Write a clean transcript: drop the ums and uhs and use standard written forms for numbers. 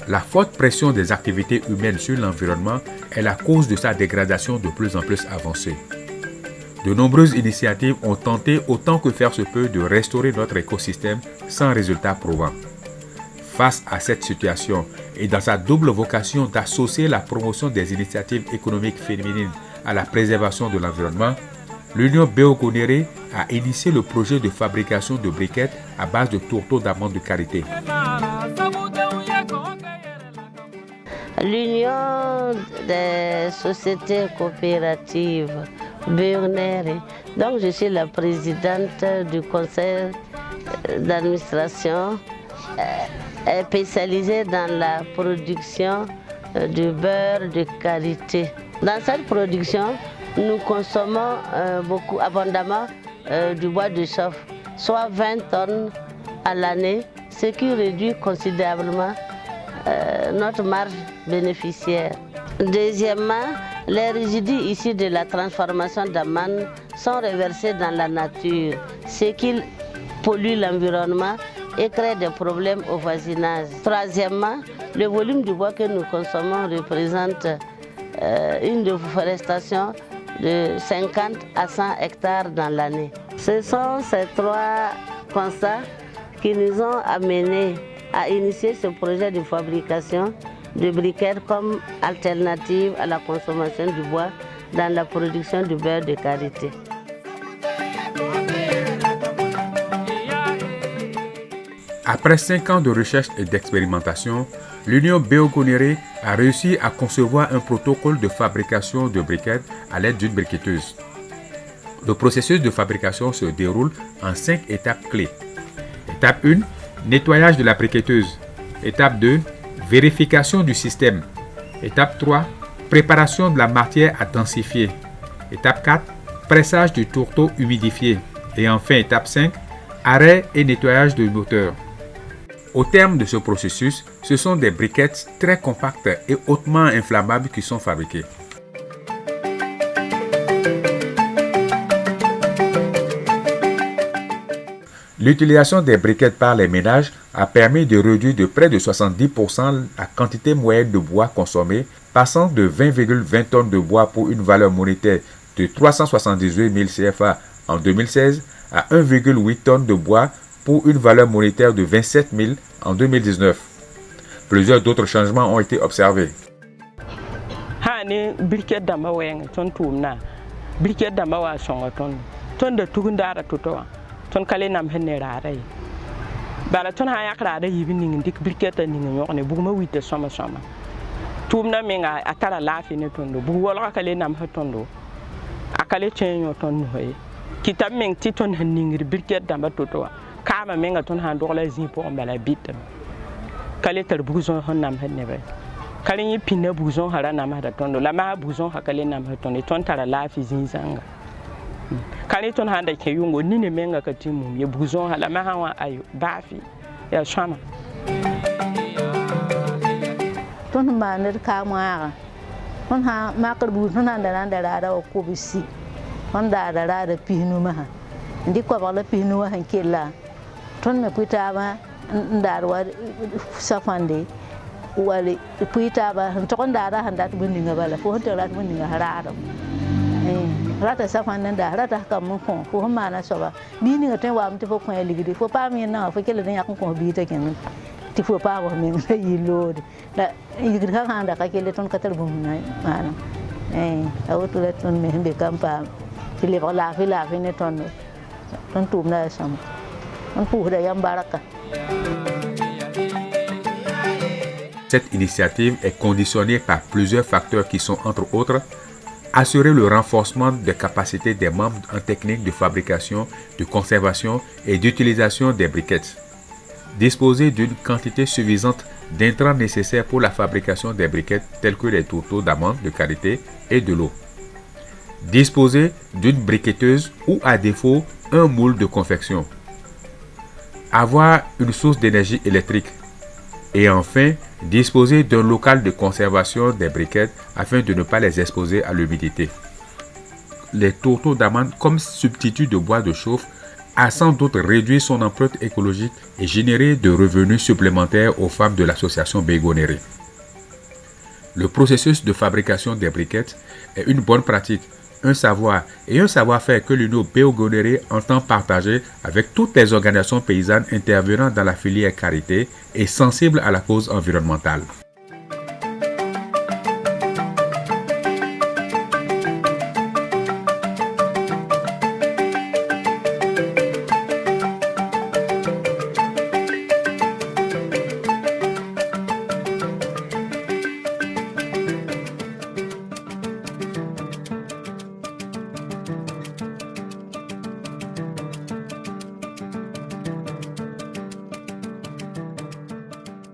La forte pression des activités humaines sur l'environnement est la cause de sa dégradation de plus en plus avancée. De nombreuses initiatives ont tenté autant que faire se peut de restaurer notre écosystème sans résultat probant. Face à cette situation et dans sa double vocation d'associer la promotion des initiatives économiques féminines à la préservation de l'environnement, l'Union Béogonéré a initié le projet de fabrication de briquettes à base de tourteaux d'amandes de karité. L'Union des sociétés coopératives Béogonéré, donc je suis la présidente du conseil d'administration spécialisée dans la production du beurre de karité. Dans cette production, nous consommons abondamment du bois de chauffe, soit 20 tonnes à l'année, ce qui réduit considérablement notre marge bénéficiaire. Deuxièmement, les résidus issus de la transformation d'amandes sont reversés dans la nature, ce qui pollue l'environnement et crée des problèmes au voisinage. Troisièmement, le volume du bois que nous consommons représente une déforestation de 50 à 100 hectares dans l'année. Ce sont ces trois constats qui nous ont amenés à initier ce projet de fabrication de briquettes comme alternative à la consommation du bois dans la production du beurre de karité. Après 5 ans de recherche et d'expérimentation, l'Union Béogonéré a réussi à concevoir un protocole de fabrication de briquettes à l'aide d'une briquetteuse. Le processus de fabrication se déroule en 5 étapes clés. Étape 1, nettoyage de la briquetteuse. Étape 2, vérification du système. Étape 3, préparation de la matière à densifier. Étape 4, pressage du tourteau humidifié. Et enfin, étape 5, arrêt et nettoyage du moteur. Au terme de ce processus, ce sont des briquettes très compactes et hautement inflammables qui sont fabriquées. L'utilisation des briquettes par les ménages a permis de réduire de près de 70% la quantité moyenne de bois consommée, passant de 20,20 tonnes de bois pour une valeur monétaire de 378 000 CFA en 2016 à 1,8 tonnes de bois pour une valeur monétaire de 27 000 en 2019. Plusieurs d'autres changements ont été observés. Ton kale nam henne raray bala ton ha yakra da yibi ning dik briketa ning yokne buguma wite soma tumna menga atara lafi ne tondo bu wala kale nam ha tondo akale chenyo ton hoye kitam meng ti ton hanning briket damba toto kama menga ton ha dola zi po mbala bit kale tar buguzon hon nam henne be kale yi pinna buguzon hara nam ha tondo la ma buguzon ha kale nam ha tondo ton tara lafi zinzanga kale ton handa ke yungo nini menga katimu ye buzon hala ma hawa ayo bafi ya shama ton ma ner ka ma ton ha ma kar bu ton anda da ko bisi on da pinu ma ndi ko bala pinu han kella ton me puita ba ndar wa safande wali puita ba ton da handa tu ninga bala fo to la tu ninga harado rata safan da rata kam ko mana soba bi ni ngate wa mti fo ko ligidi fo pa mi na fo kele den yakon ko bi ta ken ti fo pa wa men yi lodi da yigir ka handa ka kele ton katar bum na mana awto le ton me hembe kampa ti le la fi ne ton tum na sam on pu da yam baraka. Cette initiative est conditionnée par plusieurs facteurs qui sont entre autres assurer le renforcement des capacités des membres en technique de fabrication, de conservation et d'utilisation des briquettes. Disposer d'une quantité suffisante d'intrants nécessaires pour la fabrication des briquettes tels que les tourteaux d'amandes de karité et de l'eau. Disposer d'une briquetteuse ou à défaut un moule de confection. Avoir une source d'énergie électrique. Et enfin, disposer d'un local de conservation des briquettes afin de ne pas les exposer à l'humidité. Les tourteaux d'amandes comme substitut de bois de chauffe a sans doute réduit son empreinte écologique et généré de revenus supplémentaires aux femmes de l'association Bégonéré. Le processus de fabrication des briquettes est une bonne pratique, un savoir et un savoir-faire que l'Union Bégonéré entend partager avec toutes les organisations paysannes intervenant dans la filière karité et sensibles à la cause environnementale.